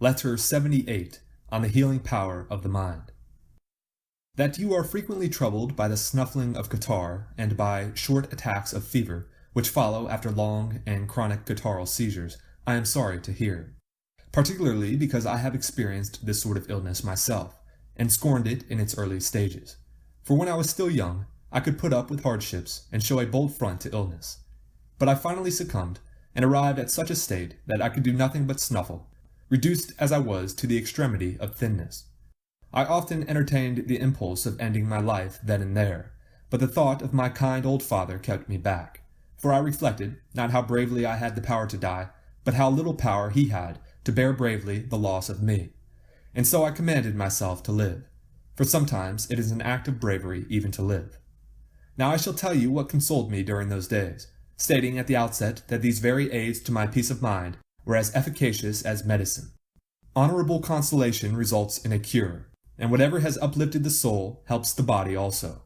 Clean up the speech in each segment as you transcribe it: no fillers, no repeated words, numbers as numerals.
Letter 78, on the healing power of the mind. That you are frequently troubled by the snuffling of catarrh and by short attacks of fever, which follow after long and chronic catarrhal seizures, I am sorry to hear, particularly because I have experienced this sort of illness myself, and scorned it in its early stages. For when I was still young, I could put up with hardships and show a bold front to illness. But I finally succumbed, and arrived at such a state that I could do nothing but snuffle, reduced as I was to the extremity of thinness. I often entertained the impulse of ending my life then and there, but the thought of my kind old father kept me back, for I reflected, not how bravely I had the power to die, but how little power he had to bear bravely the loss of me. And so I commanded myself to live, for sometimes it is an act of bravery even to live. Now I shall tell you what consoled me during those days, stating at the outset that these very aids to my peace of mind were as efficacious as medicine. Honorable consolation results in a cure, and whatever has uplifted the soul helps the body also.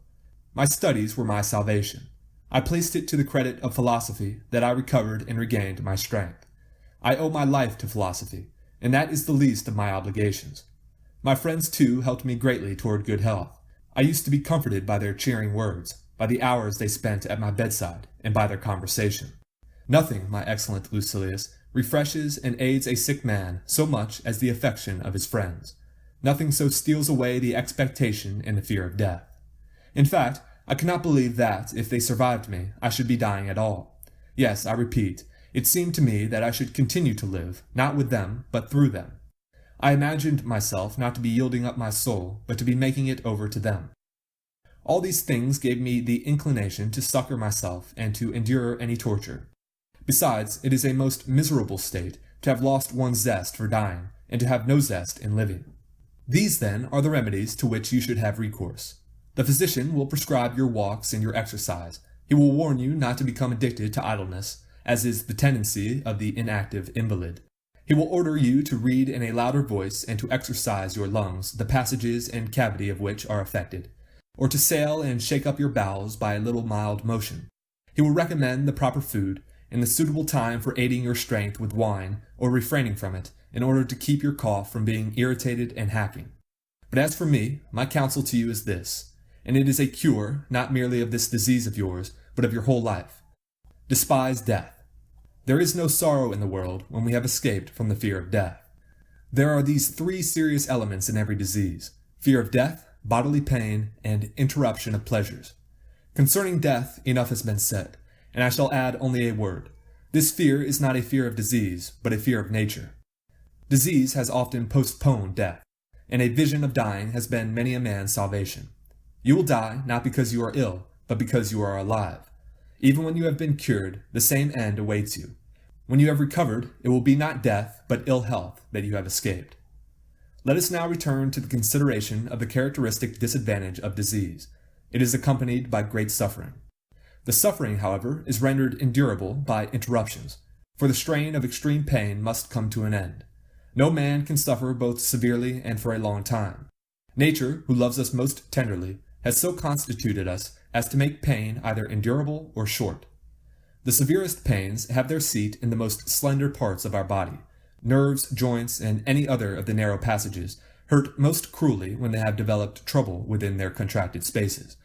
My studies were my salvation. I placed it to the credit of philosophy that I recovered and regained my strength. I owe my life to philosophy, and that is the least of my obligations. My friends, too, helped me greatly toward good health. I used to be comforted by their cheering words, by the hours they spent at my bedside, and by their conversation. Nothing, my excellent Lucilius, refreshes and aids a sick man so much as the affection of his friends. Nothing so steals away the expectation and the fear of death. In fact, I cannot believe that, if they survived me, I should be dying at all. Yes, I repeat, it seemed to me that I should continue to live, not with them, but through them. I imagined myself not to be yielding up my soul, but to be making it over to them. All these things gave me the inclination to succor myself and to endure any torture. Besides, it is a most miserable state to have lost one's zest for dying, and to have no zest in living. These, then, are the remedies to which you should have recourse. The physician will prescribe your walks and your exercise. He will warn you not to become addicted to idleness, as is the tendency of the inactive invalid. He will order you to read in a louder voice and to exercise your lungs, the passages and cavity of which are affected, or to sail and shake up your bowels by a little mild motion. He will recommend the proper food, and the suitable time for aiding your strength with wine, or refraining from it, in order to keep your cough from being irritated and hacking. But as for me, my counsel to you is this, and it is a cure, not merely of this disease of yours, but of your whole life. Despise death. There is no sorrow in the world when we have escaped from the fear of death. There are these three serious elements in every disease: fear of death, bodily pain, and interruption of pleasures. Concerning death, enough has been said, and I shall add only a word. This fear is not a fear of disease, but a fear of nature. Disease has often postponed death, and a vision of dying has been many a man's salvation. You will die not because you are ill, but because you are alive. Even when you have been cured, the same end awaits you. When you have recovered, it will be not death, but ill health that you have escaped. Let us now return to the consideration of the characteristic disadvantage of disease. It is accompanied by great suffering. The suffering, however, is rendered endurable by interruptions, for the strain of extreme pain must come to an end. No man can suffer both severely and for a long time. Nature, who loves us most tenderly, has so constituted us as to make pain either endurable or short. The severest pains have their seat in the most slender parts of our body. Nerves, joints, and any other of the narrow passages hurt most cruelly when they have developed trouble within their contracted spaces.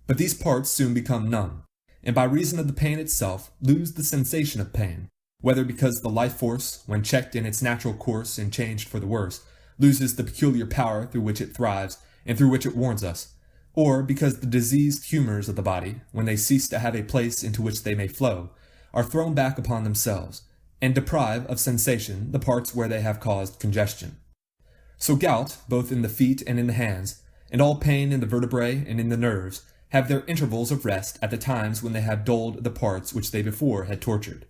But these parts soon become numb, and by reason of the pain itself lose the sensation of pain, whether because the life force, when checked in its natural course and changed for the worse, loses the peculiar power through which it thrives and through which it warns us, or because the diseased humors of the body, when they cease to have a place into which they may flow, are thrown back upon themselves, and deprive of sensation the parts where they have caused congestion. So gout, both in the feet and in the hands, and all pain in the vertebrae and in the nerves, have their intervals of rest at the times when they have dulled the parts which they before had tortured.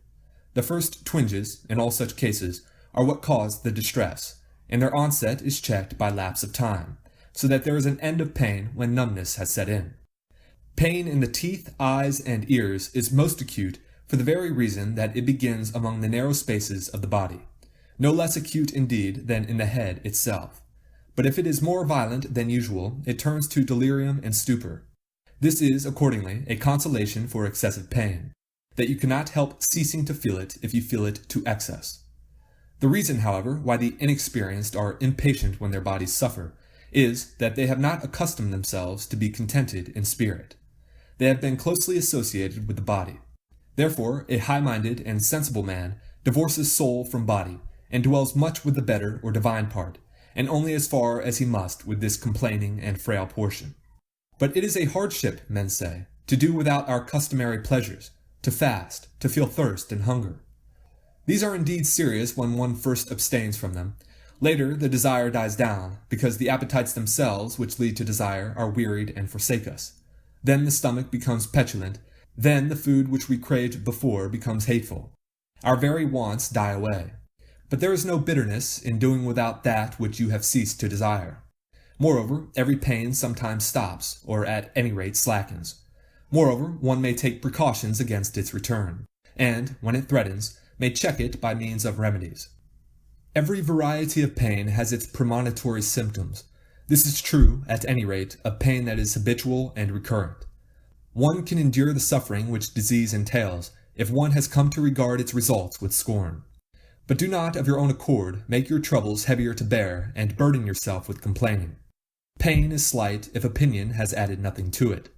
The first twinges, in all such cases, are what cause the distress, and their onset is checked by lapse of time, so that there is an end of pain when numbness has set in. Pain in the teeth, eyes, and ears is most acute for the very reason that it begins among the narrow spaces of the body, no less acute indeed than in the head itself. But if it is more violent than usual, it turns to delirium and stupor. This is, accordingly, a consolation for excessive pain, that you cannot help ceasing to feel it if you feel it to excess. The reason, however, why the inexperienced are impatient when their bodies suffer is that they have not accustomed themselves to be contented in spirit. They have been closely associated with the body. Therefore, a high-minded and sensible man divorces soul from body, and dwells much with the better or divine part, and only as far as he must with this complaining and frail portion. But it is a hardship, men say, to do without our customary pleasures, to fast, to feel thirst and hunger. These are indeed serious when one first abstains from them. Later, the desire dies down, because the appetites themselves which lead to desire are wearied and forsake us. Then the stomach becomes petulant. Then the food which we craved before becomes hateful. Our very wants die away. But there is no bitterness in doing without that which you have ceased to desire. Moreover, every pain sometimes stops, or at any rate slackens. Moreover, one may take precautions against its return, and, when it threatens, may check it by means of remedies. Every variety of pain has its premonitory symptoms. This is true, at any rate, of pain that is habitual and recurrent. One can endure the suffering which disease entails, if one has come to regard its results with scorn. But do not of your own accord make your troubles heavier to bear, and burden yourself with complaining. Pain is slight if opinion has added nothing to it.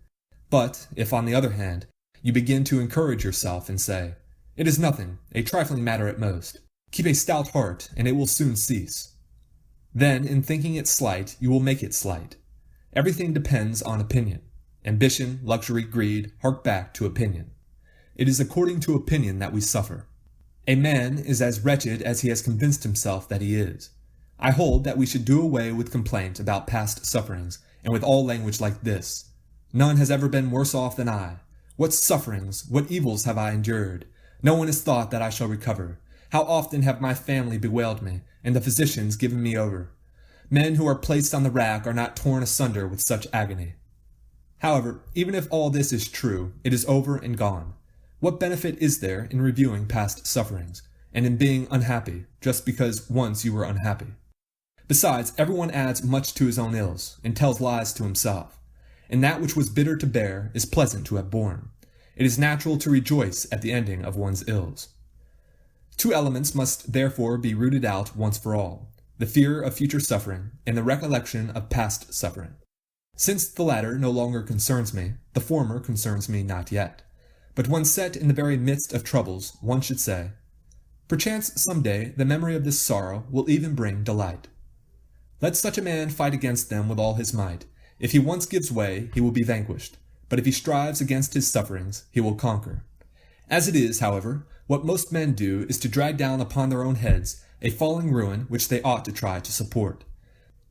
But if, on the other hand, you begin to encourage yourself and say, "It is nothing, a trifling matter at most. Keep a stout heart, and it will soon cease," then, in thinking it slight, you will make it slight. Everything depends on opinion. Ambition, luxury, greed, hark back to opinion. It is according to opinion that we suffer. A man is as wretched as he has convinced himself that he is. I hold that we should do away with complaint about past sufferings, and with all language like this. None has ever been worse off than I. What sufferings, what evils have I endured? No one has thought that I shall recover. How often have my family bewailed me, and the physicians given me over? Men who are placed on the rack are not torn asunder with such agony. However, even if all this is true, it is over and gone. What benefit is there in reviewing past sufferings, and in being unhappy, just because once you were unhappy? Besides, everyone adds much to his own ills, and tells lies to himself. And that which was bitter to bear is pleasant to have borne. It is natural to rejoice at the ending of one's ills. Two elements must therefore be rooted out once for all: the fear of future suffering, and the recollection of past suffering. Since the latter no longer concerns me, the former concerns me not yet. But when set in the very midst of troubles, one should say, "Perchance some day the memory of this sorrow will even bring delight." Let such a man fight against them with all his might. If he once gives way, he will be vanquished, but if he strives against his sufferings, he will conquer. As it is, however, what most men do is to drag down upon their own heads a falling ruin which they ought to try to support.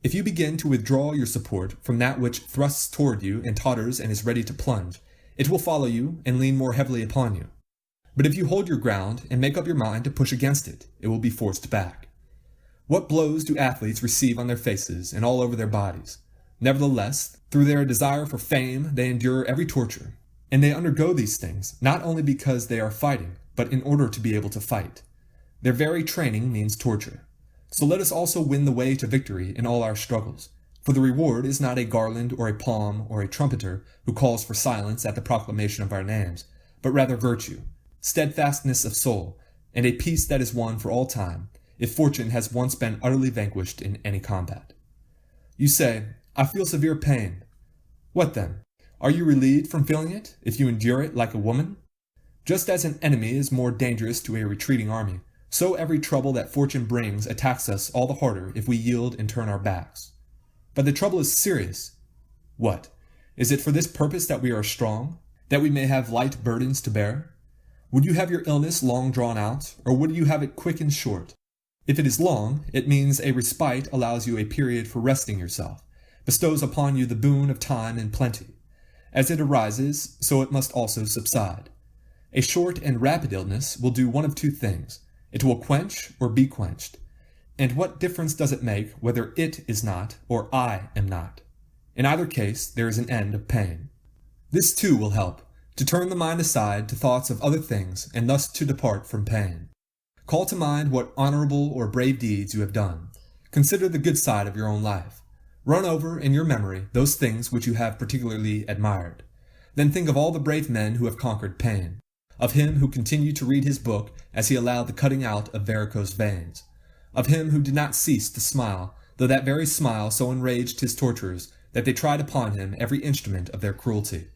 If you begin to withdraw your support from that which thrusts toward you and totters and is ready to plunge, it will follow you and lean more heavily upon you. But if you hold your ground and make up your mind to push against it, it will be forced back. What blows do athletes receive on their faces and all over their bodies? Nevertheless, through their desire for fame, they endure every torture. And they undergo these things, not only because they are fighting, but in order to be able to fight. Their very training means torture. So let us also win the way to victory in all our struggles. For the reward is not a garland or a palm or a trumpeter who calls for silence at the proclamation of our names, but rather virtue, steadfastness of soul, and a peace that is won for all time, if fortune has once been utterly vanquished in any combat. You say, "I feel severe pain." What then? Are you relieved from feeling it, if you endure it like a woman? Just as an enemy is more dangerous to a retreating army, so every trouble that fortune brings attacks us all the harder if we yield and turn our backs. But the trouble is serious. What? Is it for this purpose that we are strong, that we may have light burdens to bear? Would you have your illness long drawn out, or would you have it quick and short? If it is long, it means a respite allows you a period for resting yourself, bestows upon you the boon of time and plenty. As it arises, so it must also subside. A short and rapid illness will do one of two things. It will quench or be quenched. And what difference does it make whether it is not or I am not? In either case, there is an end of pain. This too will help, to turn the mind aside to thoughts of other things, and thus to depart from pain. Call to mind what honorable or brave deeds you have done. Consider the good side of your own life. Run over in your memory those things which you have particularly admired. Then think of all the brave men who have conquered pain, of him who continued to read his book as he allowed the cutting out of varicose veins, of him who did not cease to smile, though that very smile so enraged his torturers that they tried upon him every instrument of their cruelty.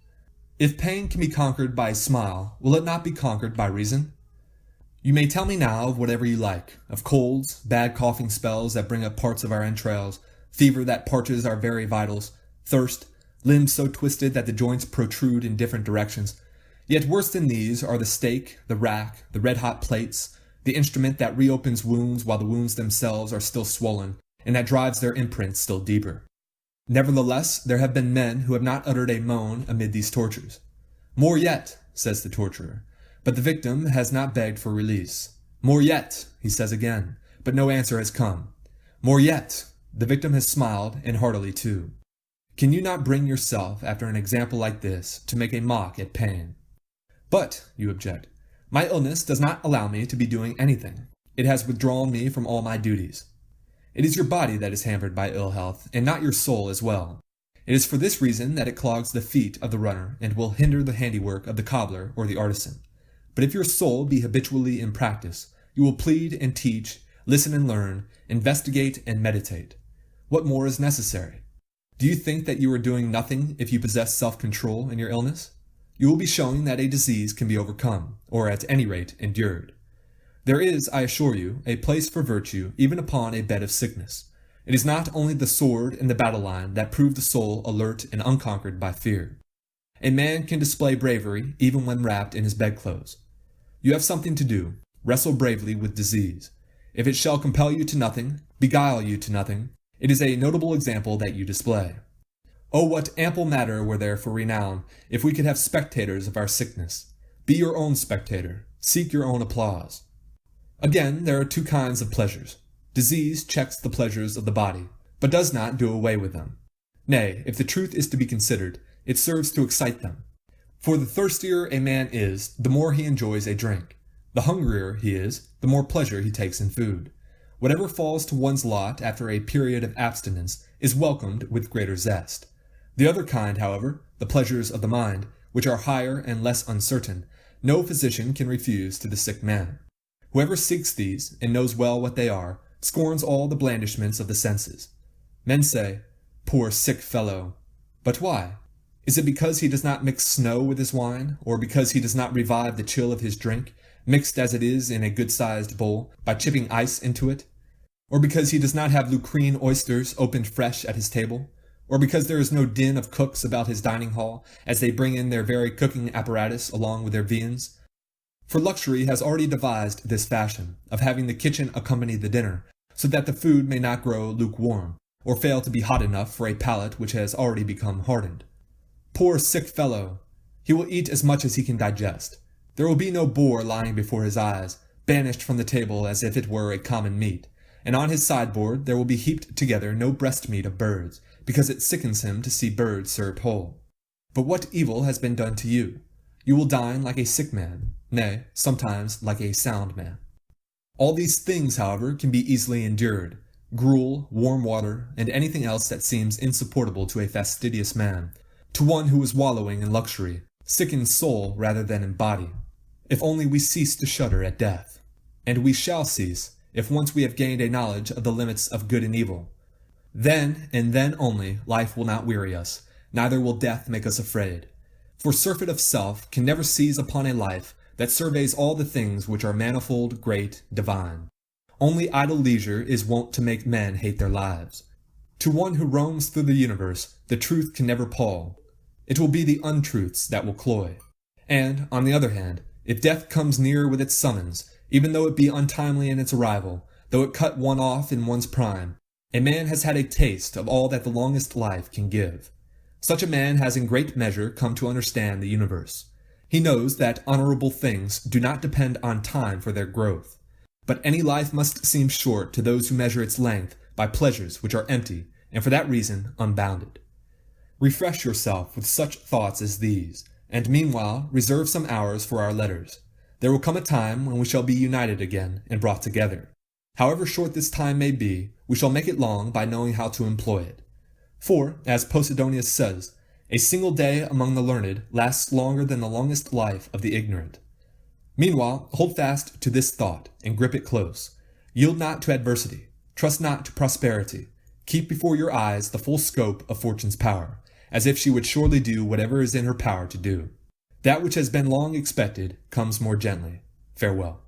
If pain can be conquered by a smile, will it not be conquered by reason? You may tell me now of whatever you like, of colds, bad coughing spells that bring up parts of our entrails, fever that parches our very vitals, thirst, limbs so twisted that the joints protrude in different directions. Yet worse than these are the stake, the rack, the red-hot plates, the instrument that reopens wounds while the wounds themselves are still swollen, and that drives their imprint still deeper. Nevertheless, there have been men who have not uttered a moan amid these tortures. More yet, says the torturer, but the victim has not begged for release. More yet, he says again, but no answer has come. More yet, the victim has smiled, and heartily too. Can you not bring yourself, after an example like this, to make a mock at pain? But, you object, my illness does not allow me to be doing anything. It has withdrawn me from all my duties. It is your body that is hampered by ill health, and not your soul as well. It is for this reason that it clogs the feet of the runner, and will hinder the handiwork of the cobbler or the artisan. But if your soul be habitually in practice, you will plead and teach, listen and learn, investigate and meditate. What more is necessary? Do you think that you are doing nothing if you possess self-control in your illness? You will be showing that a disease can be overcome, or at any rate endured. There is, I assure you, a place for virtue even upon a bed of sickness. It is not only the sword and the battle line that prove the soul alert and unconquered by fear. A man can display bravery even when wrapped in his bedclothes. You have something to do. Wrestle bravely with disease. If it shall compel you to nothing, beguile you to nothing, it is a notable example that you display. Oh, what ample matter were there for renown if we could have spectators of our sickness. Be your own spectator. Seek your own applause. Again, there are two kinds of pleasures. Disease checks the pleasures of the body, but does not do away with them. Nay, if the truth is to be considered, it serves to excite them. For the thirstier a man is, the more he enjoys a drink. The hungrier he is, the more pleasure he takes in food. Whatever falls to one's lot after a period of abstinence is welcomed with greater zest. The other kind, however, the pleasures of the mind, which are higher and less uncertain, no physician can refuse to the sick man. Whoever seeks these, and knows well what they are, scorns all the blandishments of the senses. Men say, "Poor sick fellow." But why? Is it because he does not mix snow with his wine, or because he does not revive the chill of his drink, mixed as it is in a good-sized bowl, by chipping ice into it? Or because he does not have lucrine oysters opened fresh at his table? Or because there is no din of cooks about his dining hall, as they bring in their very cooking apparatus along with their viands? For luxury has already devised this fashion, of having the kitchen accompany the dinner, so that the food may not grow lukewarm, or fail to be hot enough for a palate which has already become hardened. Poor sick fellow! He will eat as much as he can digest. There will be no boar lying before his eyes, banished from the table as if it were a common meat, and on his sideboard there will be heaped together no breast meat of birds, because it sickens him to see birds served whole. But what evil has been done to you? You will dine like a sick man, nay, sometimes like a sound man. All these things, however, can be easily endured. Gruel, warm water, and anything else that seems insupportable to a fastidious man, to one who is wallowing in luxury, sick in soul rather than in body. If only we cease to shudder at death. And we shall cease, if once we have gained a knowledge of the limits of good and evil. Then, and then only, life will not weary us, neither will death make us afraid. For surfeit of self can never seize upon a life that surveys all the things which are manifold, great, divine. Only idle leisure is wont to make men hate their lives. To one who roams through the universe, the truth can never pall. It will be the untruths that will cloy. And, on the other hand, if death comes near with its summons, even though it be untimely in its arrival, though it cut one off in one's prime, a man has had a taste of all that the longest life can give. Such a man has in great measure come to understand the universe. He knows that honorable things do not depend on time for their growth, but any life must seem short to those who measure its length by pleasures which are empty, and for that reason unbounded. Refresh yourself with such thoughts as these, and meanwhile reserve some hours for our letters. There will come a time when we shall be united again and brought together. However short this time may be, we shall make it long by knowing how to employ it. For, as Posidonius says, a single day among the learned lasts longer than the longest life of the ignorant. Meanwhile, hold fast to this thought, and grip it close. Yield not to adversity. Trust not to prosperity. Keep before your eyes the full scope of fortune's power, as if she would surely do whatever is in her power to do. That which has been long expected comes more gently. Farewell.